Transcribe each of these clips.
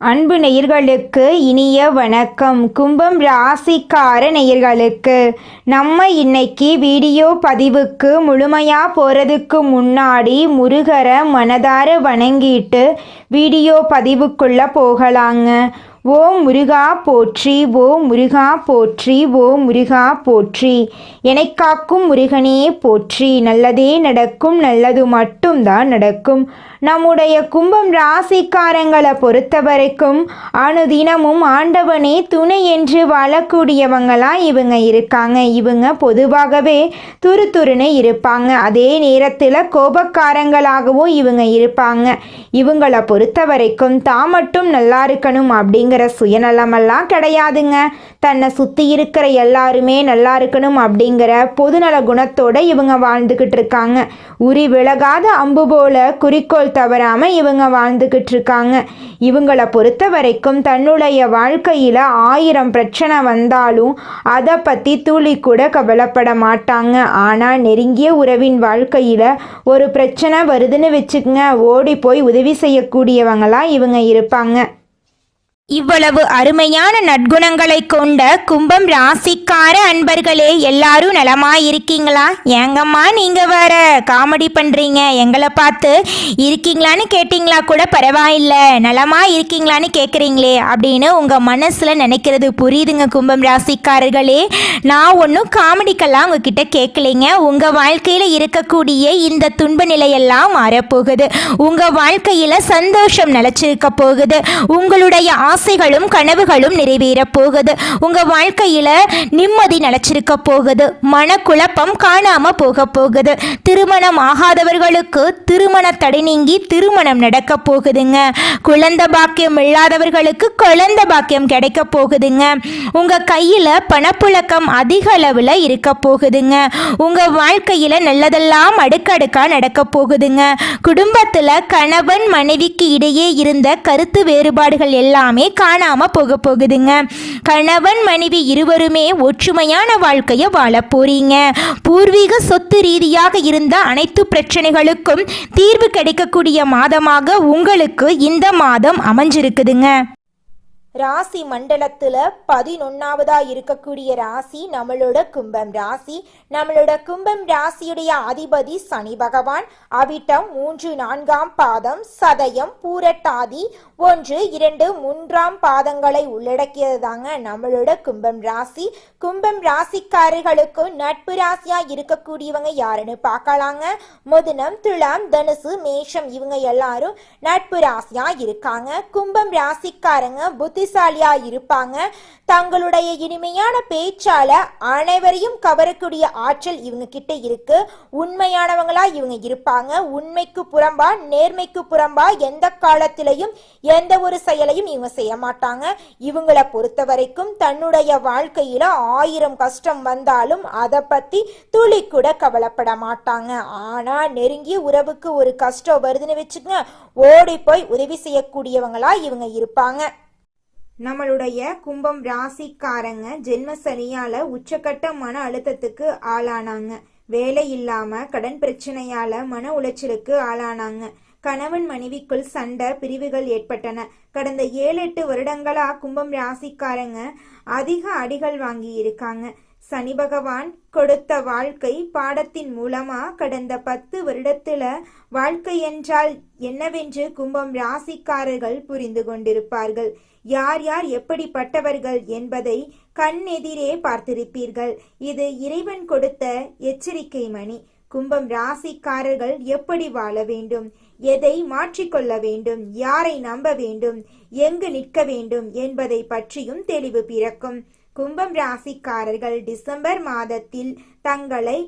அன்பு நேயர்களுக்கு இனிய வணக்கம். கும்பம் ராசிக்கார நேயர்களுக்கு நம்ம இன்னைக்கு வீடியோ பதிவுக்கு முழுமையாக போகிறதுக்கு முன்னாடி முருகரை மனதார வணங்கிட்டு வீடியோ பதிவுக்குள்ளே போகலாங்க. ஓம் முருகா போற்றி, ஓம் முருகா போற்றி, ஓம் முருகா போற்றி. என்னை காக்கும் முருகனே போற்றி. நல்லதே நடக்கும், நல்லது மட்டும்தான் நடக்கும். நம்முடைய கும்பம் ராசிக்காரங்களை பொறுத்த வரைக்கும் அனுதினமும் ஆண்டவனே துணை என்று வாழக்கூடியவங்களாம் இவங்க இருக்காங்க. இவங்க பொதுவாகவே துருதுருன்னு இருப்பாங்க. அதே நேரத்தில் கோபக்காரங்களாகவும் இவங்க இருப்பாங்க. இவங்களை பொறுத்த வரைக்கும் தான் மட்டும் நல்லா இருக்கணும் அப்படிங்கிற சுயநலமெல்லாம் கிடையாதுங்க. தன்னை சுற்றி இருக்கிற எல்லாருமே நல்லா இருக்கணும் அப்படிங்கிற பொதுநல குணத்தோட இவங்க வாழ்ந்துக்கிட்டு இருக்காங்க. உரி விலகாத அம்பு போல குறிக்கோள் தவறாம இவங்க வாழ்ந்துக்கிட்டு இருக்காங்க. இவங்களை பொறுத்த வரைக்கும் தன்னுடைய வாழ்க்கையில் 1000 பிரச்சனை வந்தாலும் அதை பற்றி துளி கூட கவலைப்பட மாட்டாங்க. ஆனால் நெருங்கிய உறவின் வாழ்க்கையில் ஒரு பிரச்சனை வருதுன்னு வச்சுக்கங்க, ஓடி போய் உதவி செய்யக்கூடியவங்களாம் இவங்க இருப்பாங்க. இவ்வளவு அருமையான நற்குணங்களை கொண்ட கும்பம் ராசிக்கார அன்பர்களே, எல்லாரும் நலமாயிருக்கீங்களா? ஏங்கம்மா நீங்க வேற காமெடி பண்றீங்க, எங்களை பார்த்து இருக்கீங்களான்னு கேட்டிங்களா கூட பரவாயில்ல, நலமா இருக்கீங்களான்னு கேட்குறீங்களே அப்படின்னு உங்க மனசுல நினைக்கிறது புரியுதுங்க. கும்பம் ராசிக்காரர்களே, நான் ஒன்றும் காமெடிக்கெல்லாம் உங்ககிட்ட கேட்கலைங்க. உங்க வாழ்க்கையில இருக்கக்கூடிய இந்த துன்ப நிலையெல்லாம் மாறப்போகுது. உங்க வாழ்க்கையில சந்தோஷம் நிலைச்சிருக்க போகுது. உங்களுடைய ஆசைகளும் கனவுகளும் நிறைவேற போகுது. உங்க வாழ்க்கையில நிம்மதி நிலைச்சிருக்க போகுது. மனக்குழப்பம் காணாம போக போகுது. திருமணம் ஆகாதவர்களுக்கு திருமண தடை நீங்கி திருமணம் நடக்க போகுதுங்க. குழந்தை பாக்கியம் இல்லாதவர்களுக்கு குழந்தை பாக்கியம் கிடைக்க போகுதுங்க. உங்க கையில பணப்புழக்கம் அதிக அளவுல இருக்க போகுதுங்க. உங்க வாழ்க்கையில நல்லதெல்லாம் அடுக்கடுக்கா நடக்க போகுதுங்க. குடும்பத்துல கணவன் மனைவிக்கு இடையே இருந்த கருத்து வேறுபாடுகள் எல்லாமே காணாம போக போகுதுங்க. கணவன் மனைவி இருவருமே ஒற்றுமையான வாழ்க்கையை வாழ போறீங்க. பூர்வீக சொத்து ரீதியாக இருந்த அனைத்து பிரச்சனைகளுக்கும் தீர்வு கிடைக்கக்கூடிய மாதமாக உங்களுக்கு இந்த மாதம் அமைஞ்சிருக்குதுங்க. ராசி மண்டலத்துல 11வதா இருக்கக்கூடிய ராசி நம்மளோட கும்பம் ராசி. நம்மளோட கும்பம் ராசியுடைய அதிபதி சனி பகவான். அவிட்டம் 3, 4ஆம் பாதம், சதயம், பூரட்டாதி 1, 2, 3ஆம் பாதங்களை உள்ளடக்கியது தாங்க நம்மளோட கும்பம் ராசி. கும்பம் ராசிக்காரர்களுக்கு நட்பு ராசியா இருக்கக்கூடியவங்க யாருன்னு பார்க்கலாங்க. மிதுனம், துலாம், தனுசு, மேஷம் இவங்க எல்லாரும் நட்பு ராசியா இருக்காங்க. கும்பம் ராசிக்காரங்க புத்திசாலியா இருப்பாங்க. தங்களுடைய இனிமையான பேச்சால அனைவரையும் கவரக்கூடிய ஆற்றல் இவங்க கிட்ட இருக்கு. உண்மையானவங்களா இவங்க இருப்பாங்க. உண்மைக்கு புறம்பா நேர்மைக்கு புறம்பா எந்த காலத்திலையும் எந்த ஒரு செயலையும் இவங்க செய்ய மாட்டாங்க. இவங்களை பொறுத்த வரைக்கும் தன்னுடைய வாழ்க்கையில 1000 கஷ்டம் வந்தாலும் அதை பத்தி துளி கூட கவலைப்பட மாட்டாங்க. ஆனா நெருங்கிய உறவுக்கு ஒரு கஷ்டம் வருதுன்னு வச்சுக்கங்க, ஓடி போய் உதவி செய்யக்கூடியவங்களா இவங்க இருப்பாங்க. நம்மளுடைய கும்பம் ராசிக்காரங்க ஜென்ம சனியால உச்சக்கட்ட மன அழுத்தத்துக்கு ஆளானாங்க. வேலை இல்லாம கடன் பிரச்சனையால மன உளைச்சலுக்கு ஆளானாங்க. கணவன் மனைவிக்குள் சண்டை பிரிவுகள் ஏற்பட்டன. கடந்த 7-8 வருடங்களா கும்பம் ராசிக்காரங்க அதிக அடிகள் வாங்கி இருக்காங்க. சனி பகவான் கொடுத்த வாழ்க்கை பாடத்தின் மூலமா கடந்த 10 வருடத்துல வாழ்க்கை என்றால் என்னவென்று கும்பம் ராசிக்காரர்கள் புரிந்து கொண்டிருப்பார்கள். யார் யார் எப்படிப்பட்டவர்கள் என்பதை கண்ணெதிரே பார்த்திருப்பீர்கள். இது இறைவன் கொடுத்த எச்சரிக்கை மணி. கும்பம் ராசிக்காரர்கள் எப்படி வாழ வேண்டும், எதை மாற்றிக்கொள்ள வேண்டும், யாரை நம்ப வேண்டும், எங்கு நிற்க வேண்டும் என்பதை பற்றியும் தெளிவு பிறக்கும். கும்பம் ராசிக்காரர்கள் டிசம்பர் மாதத்தில் தங்களை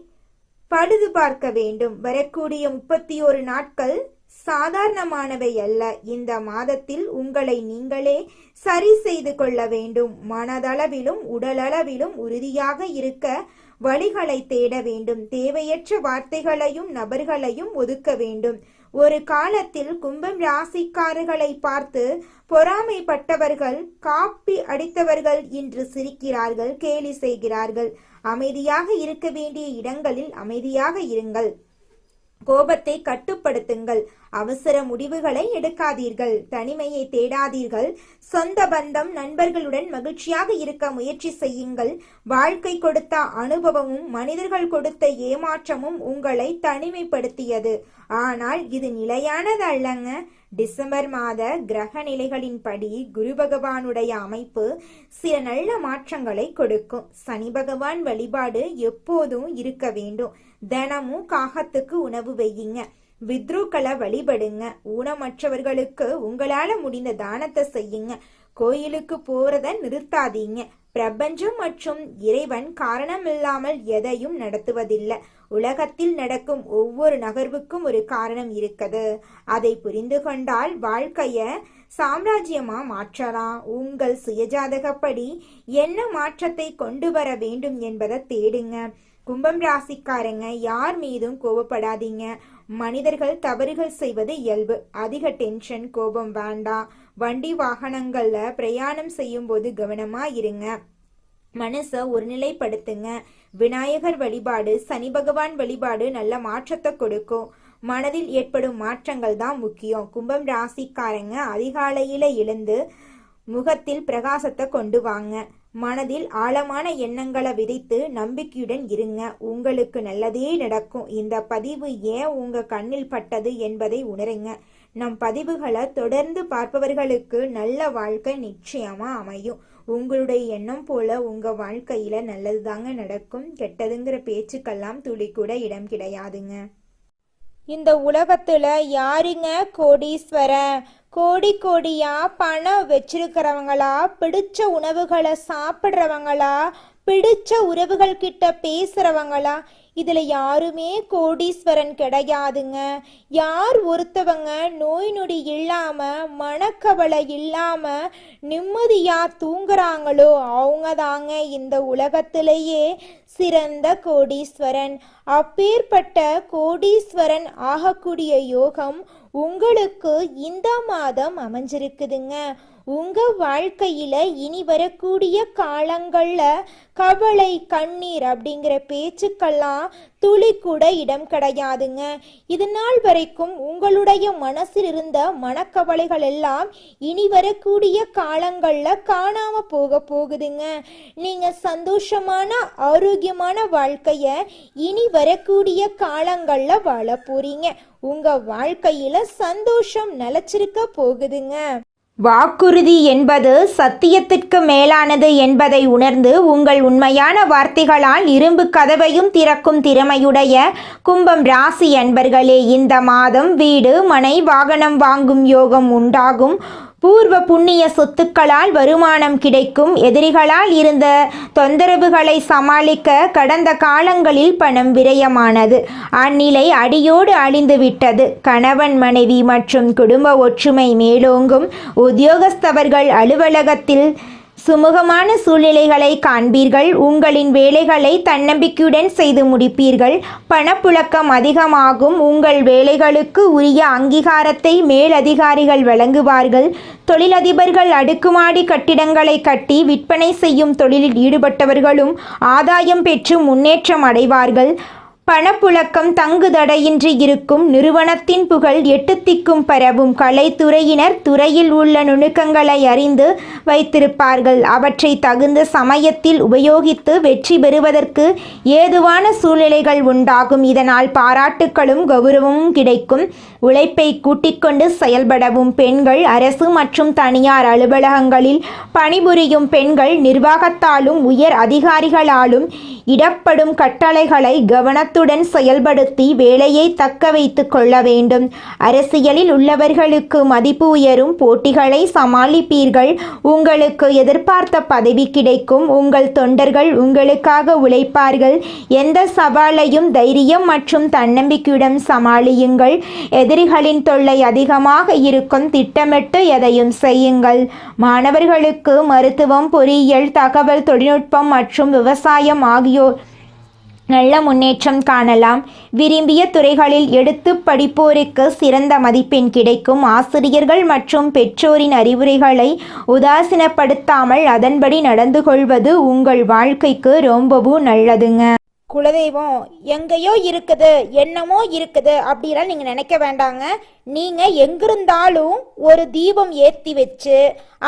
பழுது பார்க்க வேண்டும். வரக்கூடிய 31 நாட்கள் சாதாரணமானவை அல்ல. இந்த மாதத்தில் உங்களை நீங்களே சரி செய்து கொள்ள வேண்டும். மனதளவிலும் உடலளவிலும் உறுதியாக இருக்க வழிகளை தேட வேண்டும். தேவையற்ற வார்த்தைகளையும் நபர்களையும் ஒதுக்க வேண்டும். ஒரு காலத்தில் கும்பம் ராசிக்காரர்களை பார்த்து பொறாமைப்பட்டவர்கள், காப்பி அடித்தவர்கள் இன்று சிரிக்கிறார்கள், கேலி செய்கிறார்கள். அமைதியாக இருக்க வேண்டிய இடங்களில் அமைதியாக இருங்கள். கோபத்தை கட்டுப்படுத்துங்கள். அவசர முடிவுகளை எடுக்காதீர்கள். தனிமையை தேடாதீர்கள். சொந்த பந்தம், நண்பர்களுடன் மகிழ்ச்சியாக இருக்க முயற்சி செய்யுங்கள். வாழ்க்கை கொடுத்த அனுபவமும் மனிதர்கள் கொடுத்த ஏமாற்றமும் உங்களை தனிமைப்படுத்தியது. ஆனால் இது நிலையானது அல்லங்க. டிசம்பர் மாத கிரக நிலைகளின்படி குரு பகவானுடைய அமைப்பு சில நல்ல மாற்றங்களை கொடுக்கும். சனி பகவான் வழிபாடு எப்போதும் இருக்க வேண்டும். தினமும் காகத்துக்கு உணவு வையுங்க. வித்ருக்களை வழிபடுங்க. ஊனமற்றவர்களுக்கு உங்களால முடிந்த தானத்தை செய்யுங்க. கோயிலுக்கு போறத நிறுத்தாதீங்க. பிரபஞ்சம் மற்றும் இறைவன் காரணமில்லாமல் எதையும் நடத்துவதில்லை. உலகத்தில் நடக்கும் ஒவ்வொரு நகர்வுக்கும் ஒரு காரணம் இருக்குது. அதை புரிந்து கொண்டால் வாழ்க்கைய சாம்ராஜ்யமா மாற்றலாம். உங்கள் சுயஜாதகப்படி என்ன மாற்றத்தை கொண்டு வர வேண்டும் என்பதை தேடுங்க. கும்பம் ராசிக்காரங்க, யார் மீதும் கோபப்படாதீங்க. மனிதர்கள் தவறுகள் செய்வது இயல்பு. அதிக டென்ஷன், கோபம் வேண்டாம். வண்டி வாகனங்கள்ல பிரயாணம் செய்யும் போது கவனமா இருங்க. மனசை ஒருநிலைப்படுத்துங்க. விநாயகர் வழிபாடு, சனி பகவான் வழிபாடு நல்ல மாற்றத்தை கொடுக்கும். மனதில் ஏற்படும் மாற்றங்கள் தான் முக்கியம். கும்பம் ராசிக்காரங்க, அதிகாலையில எழுந்து முகத்தில் பிரகாசத்தை கொண்டு வாங்க. மனதில் ஆழமான எண்ணங்களை விதைத்து நம்பிக்கையுடன் இருங்க. உங்களுக்கு நல்லதே நடக்கும். இந்த பதிவு ஏன் உங்க கண்ணில் பட்டது என்பதை உணருங்க. நம் பதிவுகளை தொடர்ந்து பார்ப்பவர்களுக்கு நல்ல வாழ்க்கை நிச்சயமா அமையும். உங்களுடைய எண்ணம் போல உங்க வாழ்க்கையில நல்லது தாங்க நடக்கும். கெட்டதுங்கிற பேச்சுக்கெல்லாம் துளி கூட இடம் கிடையாதுங்க. இந்த உலகத்துல யாருங்க கோடீஸ்வரன்? கோடி கோடியா பணம் வச்சிருக்கிறவங்களா, பிடிச்ச உணவுகளை சாப்பிட்றவங்களா, பிடிச்ச உறவுகள் கிட்ட பேசுறவங்களா? இதுல யாருமே கோடீஸ்வரன் கிடையாதுங்க. யார் ஒருத்தவங்க நோய் நொடி இல்லாம, மனக்கவலை இல்லாம நிம்மதியா தூங்குறாங்களோ அவங்க தாங்க இந்த உலகத்திலேயே சிறந்த கோடீஸ்வரன். அப்பேற்பட்ட கோடீஸ்வரன் ஆகக்கூடிய யோகம் உங்களுக்கு இந்த மாதம் அமைஞ்சிருக்குதுங்க. உங்க வாழ்க்கையில இனி வரக்கூடிய காலங்கள்ல கவலை, கண்ணீர் அப்படிங்கிற பேச்சுக்கெல்லாம் துளி கூட இடம் கிடையாதுங்க. இது நாள் வரைக்கும் உங்களுடைய மனசில் இருந்த மனக்கவலைகள் எல்லாம் இனி வரக்கூடிய காலங்கள்ல காணாம போகுதுங்க. நீங்க சந்தோஷமான ஆரோக்கியமான வாழ்க்கைய இனி வரக்கூடிய காலங்கள்ல வாழ போறீங்க. உங்க வாழ்க்கையில சந்தோஷம் நிலைச்சிருக்க போகுதுங்க. வாக்குறுதி என்பது சத்தியத்திற்கு மேலானது என்பதை உணர்ந்து உங்கள் உண்மையான வார்த்தைகளால் இரும்பு கதவையும் திறக்கும் திறமையுடைய கும்பம் ராசி அன்பர்களே, இந்த மாதம் வீடு, மனை, வாகனம் வாங்கும் யோகம் உண்டாகும். பூர்வ புண்ணிய சொத்துக்களால் வருமானம் கிடைக்கும். எதிரிகளால் இருந்த தொந்தரவுகளை சமாளிக்க கடந்த காலங்களில் பணம் விரயமானது. அந்நிலை அடியோடு அழிந்து விட்டது. கணவன், மனைவி மற்றும் குடும்ப ஒற்றுமை மேலோங்கும். உத்தியோகஸ்தவர்கள் அலுவலகத்தில் சுமூகமான சூழ்நிலைகளை காண்பீர்கள். உங்களின் வேலைகளை தன்னம்பிக்கையுடன் செய்து முடிப்பீர்கள். பணப்புழக்கம் அதிகமாகும். உங்கள் வேலைகளுக்கு உரிய அங்கீகாரத்தை மேலதிகாரிகள் வழங்குவார்கள். தொழிலதிபர்கள் அடுக்குமாடி கட்டிடங்களை கட்டி விற்பனை செய்யும் தொழிலில் ஈடுபட்டவர்களும் ஆதாயம் பெற்று முன்னேற்றம் அடைவார்கள். பணப்புழக்கம் தங்குதடையின்றி இருக்கும். நிறுவனத்தின் புகழ் எட்டுத்திக்கும் பரவும். கலைத்துறையினர் துறையில் உள்ள நுணுக்கங்களை அறிந்து வைத்திருப்பார்கள். அவற்றை தகுந்த சமயத்தில் உபயோகித்து வெற்றி பெறுவதற்கு ஏதுவான சூழ்நிலைகள் உண்டாகும். இதனால் பாராட்டுக்களும் கௌரவமும் கிடைக்கும். உழைப்பை கூட்டிக்கொண்டு செயல்படவும். பெண்கள் அரசு மற்றும் தனியார் அலுவலகங்களில் பணிபுரியும் பெண்கள் நிர்வாகத்தாலும் உயர் அதிகாரிகளாலும் இடப்படும் கட்டளைகளை கவனத்துடன் செயல்படுத்தி வேலையை தக்க வைத்து கொள்ள வேண்டும். அரசியலில் உள்ளவர்களுக்கு மதிப்பு உயரும். போட்டிகளை சமாளிப்பீர்கள். உங்களுக்கு எதிர்பார்த்த பதவி கிடைக்கும். உங்கள் தொண்டர்கள் உங்களுக்காக உழைப்பார்கள். எந்த சவாலையும் தைரியம் மற்றும் தன்னம்பிக்கையுடன் சமாளியுங்கள். எதிரிகளின் தொல்லை அதிகமாக இருக்கும். திட்டமிட்டு எதையும் செய்யுங்கள். மாணவர்களுக்கு மருத்துவம், பொறியியல், தகவல் தொழில்நுட்பம் மற்றும் விவசாயம் ஆகியோர் நல்ல முன்னேற்றம் காணலாம். விரும்பிய துறைகளில் எடுத்து படிப்போருக்கு சிறந்த மதிப்பெண் கிடைக்கும். ஆசிரியர்கள் மற்றும் பெற்றோரின் அறிவுரைகளை உதாசீனப்படுத்தாமல் அதன்படி நடந்து கொள்வது உங்கள் வாழ்க்கைக்கு ரொம்பவும் நல்லதுங்க. குலதெய்வம் எங்கேயோ இருக்குது, என்னமோ இருக்குது அப்படிலாம் நீங்க நினைக்க வேண்டாங்க. நீங்க எங்கிருந்தாலும் ஒரு தீபம் ஏத்தி வச்சு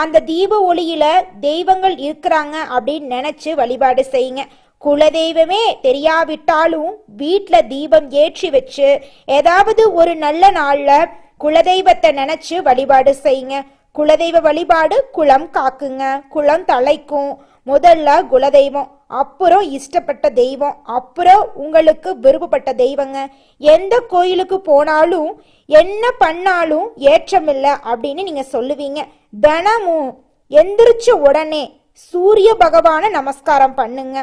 அந்த தீப ஒளியில தெய்வங்கள் இருக்கிறாங்க அப்படின்னு நினைச்சு வழிபாடு செய்யுங்க. குலதெய்வமே தெரியாவிட்டாலும் வீட்டில் தீபம் ஏற்றி வச்சு ஏதாவது ஒரு நல்ல நாள்ல குலதெய்வத்தை நினைச்சு வழிபாடு செய்யுங்க. குலதெய்வ வழிபாடு குலம் காக்குங்க, குலம் தலைக்கும். முதல்ல குலதெய்வம், அப்புறம் இஷ்டப்பட்ட தெய்வம், அப்புறம் உங்களுக்கு விருப்பப்பட்ட தெய்வங்க. எந்த கோயிலுக்கு போனாலும் என்ன பண்ணாலும் ஏற்றமில்லை அப்படின்னு நீங்க சொல்லுவீங்க. தினமும் எந்திரிச்ச உடனே சூரிய பகவான நமஸ்காரம் பண்ணுங்க.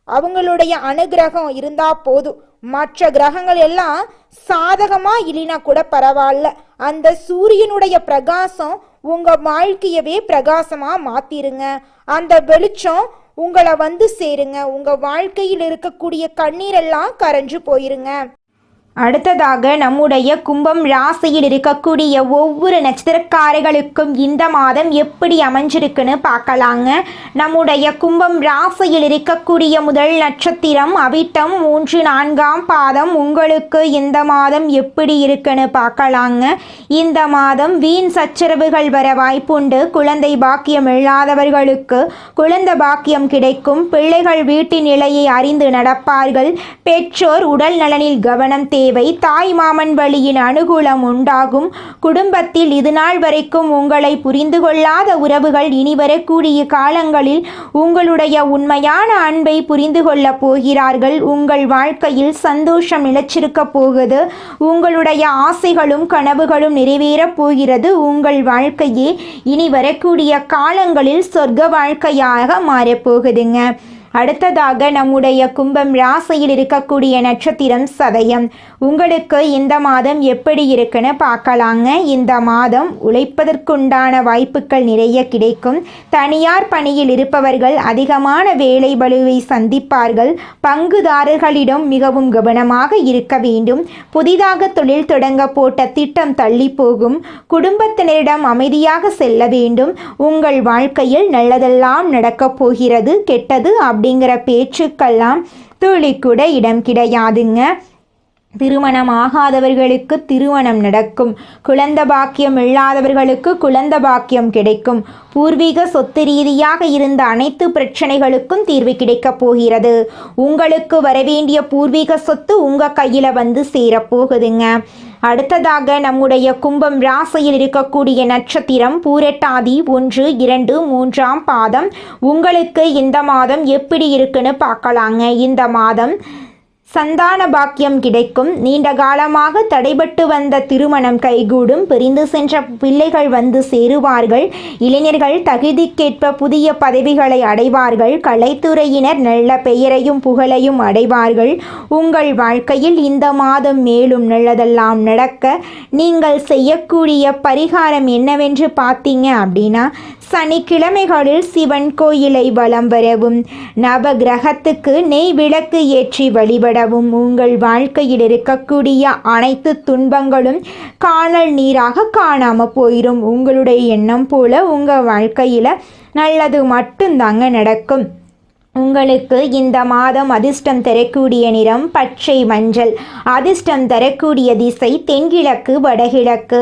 அவங்களுடைய அனுகிரகம் இருந்தா போதும். மற்ற கிரகங்கள் எல்லாம் சாதகமா இல்லைனா கூட பரவாயில்ல, அந்த சூரியனுடைய பிரகாசம் உங்க வாழ்க்கையவே பிரகாசமா மாத்திருங்க. அந்த வெளிச்சம் உங்களை வந்து சேருங்க. உங்க வாழ்க்கையில் இருக்கக்கூடிய கண்ணீரெல்லாம் கரைஞ்சு போயிருங்க. அடுத்ததாக நம்முடைய கும்பம் ராசியில் இருக்கக்கூடிய ஒவ்வொரு நட்சத்திரக்காரர்களுக்கும் இந்த மாதம் எப்படி அமைஞ்சிருக்குன்னு பார்க்கலாங்க. நம்முடைய கும்பம் ராசியில் இருக்கக்கூடிய முதல் நட்சத்திரம் அவிட்டம் 3, 4ஆம் பாதம். உங்களுக்கு இந்த மாதம் எப்படி இருக்குன்னு பார்க்கலாங்க. இந்த மாதம் வீண் சச்சரவுகள் வர வாய்ப்புண்டு. குழந்தை பாக்கியம் இல்லாதவர்களுக்கு குழந்தை பாக்கியம் கிடைக்கும். பிள்ளைகள் வீட்டின் நிலையை அறிந்து நடப்பார்கள். பெற்றோர் உடல் நலனில் கவனம் தேவை. தாய் மாமன் வழியின் அனுகூலம் உண்டாகும். குடும்பத்தில் இதுநாள் வரைக்கும் உங்களை புரிந்து கொள்ளாத உறவுகள் இனி வரக்கூடிய காலங்களில் உங்களுடைய உண்மையான அன்பை புரிந்து கொள்ள போகிறார்கள். உங்கள் வாழ்க்கையில் சந்தோஷம் நிலைச்சிருக்க போகுது. உங்களுடைய ஆசைகளும் கனவுகளும் நிறைவேறப் போகிறது. உங்கள் வாழ்க்கையே இனி வரக்கூடிய காலங்களில் சொர்க்க வாழ்க்கையாக மாறப்போகுதுங்க. அடுத்ததாக நம்முடைய கும்பம் ராசியில் இருக்கக்கூடிய நட்சத்திரம் சதயம். உங்களுக்கு இந்த மாதம் எப்படி இருக்குன்னு பார்க்கலாங்க. இந்த மாதம் உழைப்பதற்குண்டான வாய்ப்புகள் நிறைய கிடைக்கும். தனியார் பணியில் இருப்பவர்கள் அதிகமான வேலை பளுவை சந்திப்பார்கள். பங்குதாரர்களிடம் மிகவும் கவனமாக இருக்க வேண்டும். புதிதாக தொழில் தொடங்க போட்ட திட்டம் தள்ளி போகும். குடும்பத்தினரிடம் அமைதியாக செல்ல வேண்டும். உங்கள் வாழ்க்கையில் நல்லதெல்லாம் நடக்கப் போகிறது. கெட்டது அப்படிங்கிற பேச்சுக்கெல்லாம் துளி கூட இடம் கிடையாதுங்க. திருமணம் ஆகாதவர்களுக்கு திருமணம் நடக்கும். குழந்தை பாக்கியம் இல்லாதவர்களுக்கு குழந்தை பாக்கியம் கிடைக்கும். பூர்வீக சொத்து ரீதியாக இருந்த அனைத்து பிரச்சனைகளுக்கும் தீர்வு கிடைக்கப் போகிறது. உங்களுக்கு வரவேண்டிய பூர்வீக சொத்து உங்கள் கையில் வந்து சேரப்போகுதுங்க. அடுத்ததாக நம்முடைய கும்பம் ராசியில் இருக்கக்கூடிய நட்சத்திரம் பூரட்டாதி 1, 2, 3ஆம் பாதம். உங்களுக்கு இந்த மாதம் எப்படி இருக்குன்னு பார்க்கலாங்க. இந்த மாதம் சந்தான பாக்கியம் கிடைக்கும். நீண்ட காலமாக தடைபட்டு வந்த திருமணம் கைகூடும். பிரிந்து சென்ற பிள்ளைகள் வந்து சேருவார்கள். இளைஞர்கள் தகுதிக்கேற்ப புதிய பதவிகளை அடைவார்கள். கலைத்துறையினர் நல்ல பெயரையும் புகழையும் அடைவார்கள். உங்கள் வாழ்க்கையில் இந்த மாதம் மேலும் நல்லதெல்லாம் நடக்க நீங்கள் செய்யக்கூடிய பரிகாரம் என்னவென்று பார்த்தீங்க அப்படின்னா, சனிக்கிழமைகளில் சிவன் கோயிலை வலம் வரவும், நவ கிரகத்துக்கு நெய் விளக்கு ஏற்றி வழிபடவும். உங்கள் வாழ்க்கையில் இருக்கக்கூடிய அனைத்து துன்பங்களும் காணல் நீராக காணாம போயிடும். உங்களுடைய எண்ணம் போல உங்கள் வாழ்க்கையில் நல்லது மட்டும்தாங்க நடக்கும். உங்களுக்கு இந்த மாதம் அதிர்ஷ்டம் தரக்கூடிய நிறம் பச்சை மஞ்சள். அதிர்ஷ்டம் தரக்கூடிய திசை தென்கிழக்கு வடகிழக்கு.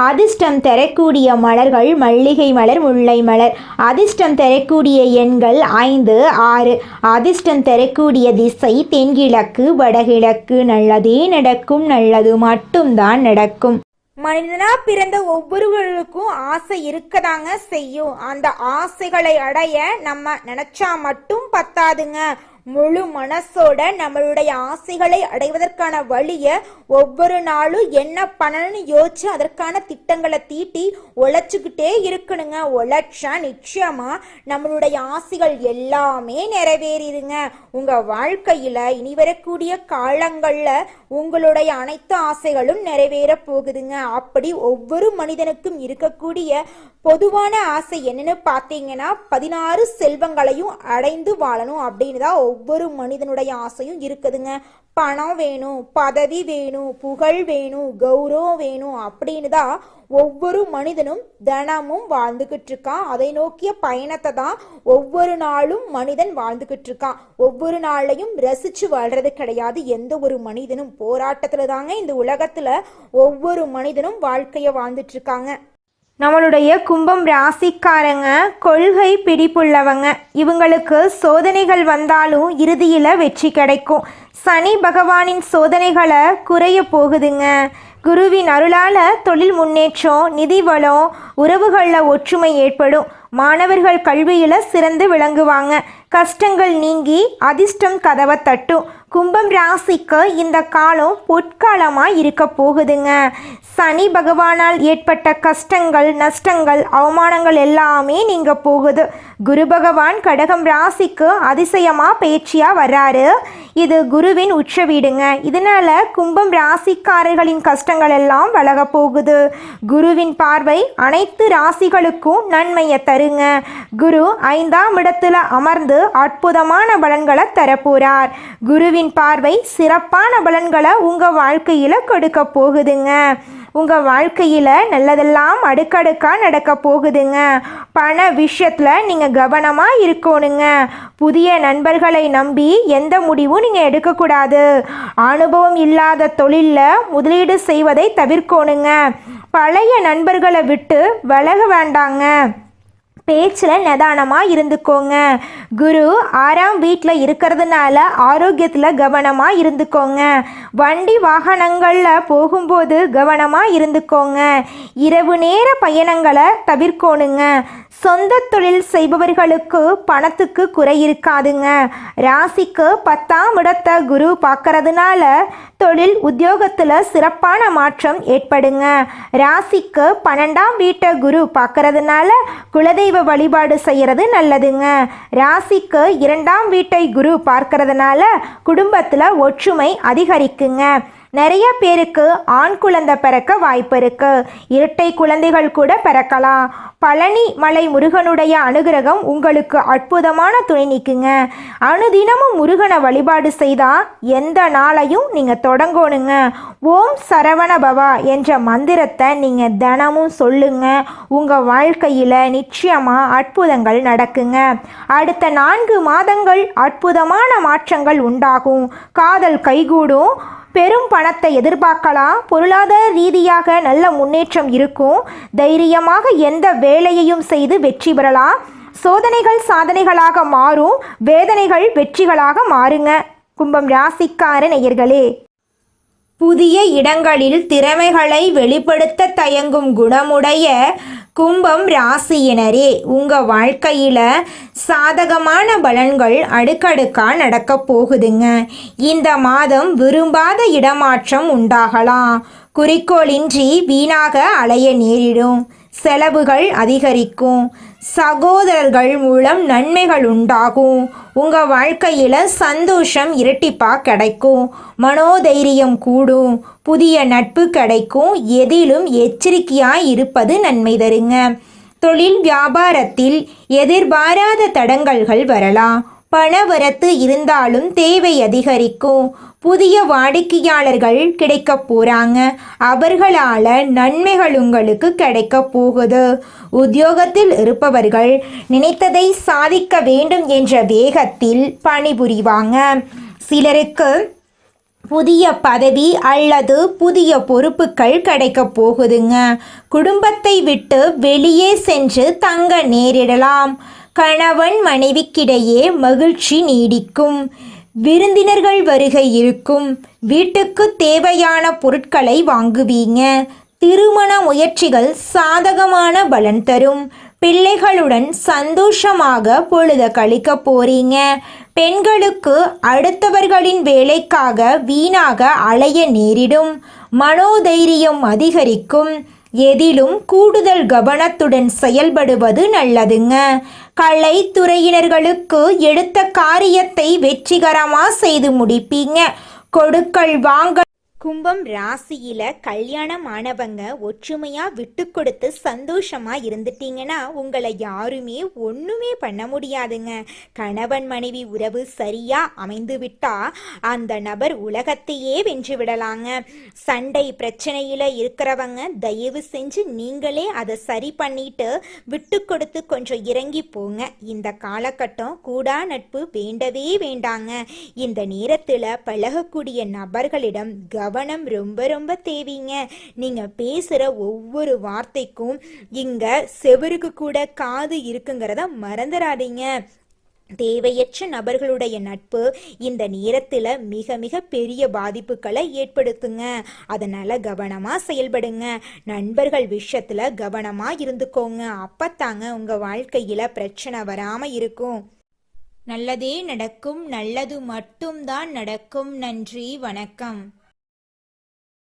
அதிர்ஷ்டம் தரக்கூடிய மலர்கள் மல்லிகை மலர், முல்லை மலர். அதிர்ஷ்டம் தரக்கூடிய எண்கள் 5, 6. அதிர்ஷ்டம் தரக்கூடிய திசை தென்கிழக்கு வடகிழக்கு. நல்லதே நடக்கும். நல்லது மட்டும்தான் நடக்கும். மனிதனா பிறந்த ஒவ்வொருவருக்கும் ஆசை இருக்கதாங்க செய்யும். அந்த ஆசைகளை அடைய நம்ம நினைச்சா மட்டும் பத்தாதுங்க. முழு மனசோட நம்மளுடைய ஆசைகளை அடைவதற்கான வழியை ஒவ்வொரு நாளும் என்ன பண்ணணும்னு யோசிச்சு அதற்கான திட்டங்களை தீட்டி உழைச்சிக்கிட்டே இருக்கணுங்க. உழைச்சா நிச்சயமா நம்மளுடைய ஆசைகள் எல்லாமே நிறைவேறிடுங்க. உங்க வாழ்க்கையில இனி வரக்கூடிய காலங்கள்ல உங்களுடைய அனைத்து ஆசைகளும் நிறைவேற போகுதுங்க. அப்படி ஒவ்வொரு மனிதனுக்கும் இருக்கக்கூடிய பொதுவான ஆசை என்னன்னு பார்த்தீங்கன்னா 16 செல்வங்களையும் அடைந்து வாழணும் அப்படின்னு தான் ஒவ்வொரு மனிதனுடைய ஆசையும் இருக்குதுங்க. பணம் வேணும், பதவி வேணும், புகழ் வேணும், கௌரவம் வேணும் அப்படின்னு தான் ஒவ்வொரு மனிதனும் தினமும் வாழ்ந்துகிட்டு இருக்கான். அதை நோக்கிய பயணத்தை தான் ஒவ்வொரு நாளும் மனிதன் வாழ்ந்துகிட்டு இருக்கான். ஒவ்வொரு நாளையும் ரசிச்சு வாழ்றது கிடையாது. எந்த ஒரு மனிதனும் போராட்டத்துல தாங்க இந்த உலகத்துல ஒவ்வொரு மனிதனும் வாழ்க்கைய வாழ்ந்துட்டு இருக்காங்க. நம்மளுடைய கும்பம் ராசிக்காரங்க கொள்கை பிடிப்புள்ளவங்க. இவங்களுக்கு சோதனைகள் வந்தாலும் இறுதியில் வெற்றி கிடைக்கும். சனி பகவானின் சோதனைகளை குறைய போகுதுங்க. குருவின் அருளால் தொழில் முன்னேற்றம், நிதி வளம், உறவுகளில் ஒற்றுமை ஏற்படும். மாணவர்கள் கல்வியில் சிறந்து விளங்குவாங்க. கஷ்டங்கள் நீங்கி அதிர்ஷ்டம் கதவை தட்டும். கும்பம் ராசிக்கு இந்த காலம் பொற்காலமாக இருக்க போகுதுங்க. சனி பகவானால் ஏற்பட்ட கஷ்டங்கள், நஷ்டங்கள், அவமானங்கள் எல்லாமே நீங்க போகுது. குரு பகவான் கடகம் ராசிக்கு அதிசயமாக பயிற்சியாக வர்றாரு. இது குருவின் உச்ச வீடுங்க. இதனால கும்பம் ராசிக்காரர்களின் கஷ்டங்கள் எல்லாம் விலக போகுது. குருவின் பார்வை அனைத்து ராசிகளுக்கும் நன்மையை தருங்க. குரு 5ஆம் இடத்துல அமர்ந்து அற்புதமான பலன்களை தரப்போறார். குருவின் பார்வை சிறப்பான பலன்களை உங்க வாழ்க்கையில கொடுக்க போகுதுங்க. உங்கள் வாழ்க்கையில் நல்லதெல்லாம் அடுக்கடுக்காக நடக்க போகுதுங்க. பண விஷயத்தில் நீங்கள் கவனமாக இருக்கணுங்க. புதிய நண்பர்களை நம்பி எந்த முடிவும் நீங்கள் எடுக்கக்கூடாது. அனுபவம் இல்லாத தொழிலில் முதலீடு செய்வதை தவிர்க்கணுங்க. பழைய நண்பர்களை விட்டு விலக வேண்டாங்க. பேச்சில் நிதானமாக இருந்துக்கோங்க. குரு 6ஆம் வீட்டில் இருக்கிறதுனால ஆரோக்கியத்தில் கவனமாக இருந்துக்கோங்க. வண்டி வாகனங்களில் போகும்போது கவனமாக இருந்துக்கோங்க. இரவு நேர பயணங்களை தவிர்க்கணுங்க. சொந்த தொழில் செய்பவர்களுக்கு பணத்துக்கு குறை இருக்காதுங்க. ராசிக்கு 10ஆம் இடத்தை குரு பார்க்கறதுனால தொழில் உத்தியோகத்தில் சிறப்பான மாற்றம் ஏற்படுங்க. ராசிக்கு 12ஆம் வீட்டை குரு பார்க்கறதுனால குலதெய்வ வழிபாடு செய்கிறது நல்லதுங்க. ராசிக்கு 2ஆம் வீட்டை குரு பார்க்கறதுனால குடும்பத்தில் ஒற்றுமை அதிகரிக்குங்க. நிறைய பேருக்கு ஆண் குழந்தை பிறக்க வாய்ப்பு இருக்கு. இரட்டை குழந்தைகள் கூட பிறக்கலாம். பழனி மலை முருகனுடைய அனுகிரகம் உங்களுக்கு அற்புதமான துணை நிற்குங்க. அனுதினமும் முருகனை வழிபாடு செய்தால் எந்த நாளையும் நீங்கள் தொடங்கணுங்க. ஓம் சரவண பவா என்ற மந்திரத்தை நீங்கள் தினமும் சொல்லுங்க. உங்கள் வாழ்க்கையில் நிச்சயமாக அற்புதங்கள் நடக்குங்க. அடுத்த 4 மாதங்கள் அற்புதமான மாற்றங்கள் உண்டாகும். காதல் கைகூடும். பெரும் பணத்தை எதிர்பார்க்கலாம். பொருளாதார ரீதியாக நல்ல முன்னேற்றம் இருக்கும். தைரியமாக எந்த வேலையையும் செய்து வெற்றி பெறலாம். சோதனைகள் சாதனைகளாக மாறும். வேதனைகள் வெற்றிகளாக மாறுங்க. கும்பம் ராசிக்கார நேயர்களே, புதிய இடங்களில் திறமைகளை வெளிப்படுத்த தயங்கும் குணமுடைய கும்பம் ராசியினரே, உங்கள் வாழ்க்கையில் சாதகமான பலன்கள் அடுக்கடுக்காக நடக்க போகுதுங்க. இந்த மாதம் விரும்பாத இடமாற்றம் உண்டாகலாம். குறிக்கோளின்றி வீணாக அலைய நேரிடும். செலவுகள் அதிகரிக்கும். சகோதரர்கள் மூலம் நன்மைகள் உண்டாகும். உங்கள் வாழ்க்கையில் சந்தோஷம் இரட்டிப்பாக கிடைக்கும். மனோதைரியம் கூடும். புதிய நட்பு கிடைக்கும். எதிலும் எச்சரிக்கையாக இருப்பது நன்மை தருங்க. தொழில் வியாபாரத்தில் எதிர்பாராத தடங்கல்கள் வரலாம். பணவரத்து இருந்தாலும் தேவை அதிகரிக்கும். புதிய வாடிக்கையாளர்கள் கிடைக்க போகிறாங்க. அவர்களால் நன்மைகள் உங்களுக்கு கிடைக்க போகுது. உத்தியோகத்தில் இருப்பவர்கள் நினைத்ததை சாதிக்க வேண்டும் என்ற வேகத்தில் பணிபுரிவாங்க. சிலருக்கு புதிய பதவி அல்லது புதிய பொறுப்புகள் கிடைக்க போகுதுங்க. குடும்பத்தை விட்டு வெளியே சென்று தங்க நேரிடலாம். கணவன் மனைவிக்கிடையே மகிழ்ச்சி நீடிக்கும். விருந்தினர்கள் வருகை இருக்கும். வீட்டுக்கு தேவையான பொருட்களை வாங்குவீங்க. திருமண முயற்சிகள் சாதகமான பலன் தரும். பிள்ளைகளுடன் சந்தோஷமாக பொழுத கழிக்க போறீங்க. பெண்களுக்கு அடுத்தவர்களின் வேலைக்காக வீணாக அலைய நேரிடும். மனோதைரியம் அதிகரிக்கும். எதிலும் கூடுதல் கவனத்துடன் செயல்படுவது நல்லதுங்க. கலைத்துறையினர்களுக்கு எடுத்த காரியத்தை வெற்றிகரமாக செய்து முடிப்பீங்க. கொடுக்கல் வாங்கல் கும்பம் ராசியில கல்யாணம் ஆனவங்க ஒற்றுமையா விட்டு கொடுத்து சந்தோஷமா இருந்துட்டீங்கன்னா உங்களை யாருமே ஒண்ணுமே பண்ண முடியாதுங்க. கணவன் மனைவி உறவு சரியா அமைந்து விட்டா அந்த நபர் உலகத்தையே வென்று விடலாங்க. சண்டை பிரச்சனையில இருக்கிறவங்க தயவு செஞ்சு நீங்களே அதை சரி பண்ணிட்டு விட்டு கொடுத்து கொஞ்சம் இறங்கி போங்க. இந்த காலகட்டம் கூடா நட்பு வேண்டவே வேண்டாங்க. இந்த நேரத்துல பழகக்கூடிய நபர்களிடம் கவனம் ரொம்ப ரொம்ப தேவைங்க. நீங்க பேசுற ஒவ்வொரு வார்த்தைக்கும் இங்க செவருக்கு கூட காது இருக்குங்கிறத மறந்துடாதீங்க. தேவையற்ற நபர்களுடைய நட்பு இந்த நேரத்துல மிக மிக பெரிய பாதிப்புகளை ஏற்படுத்துங்க. அதனால கவனமா செயல்படுங்க. நண்பர்கள் விஷயத்துல கவனமா இருந்துக்கோங்க. அப்பத்தாங்க உங்க வாழ்க்கையில பிரச்சனை வராம இருக்கும். நல்லதே நடக்கும். நல்லது மட்டும்தான் நடக்கும். நன்றி, வணக்கம்.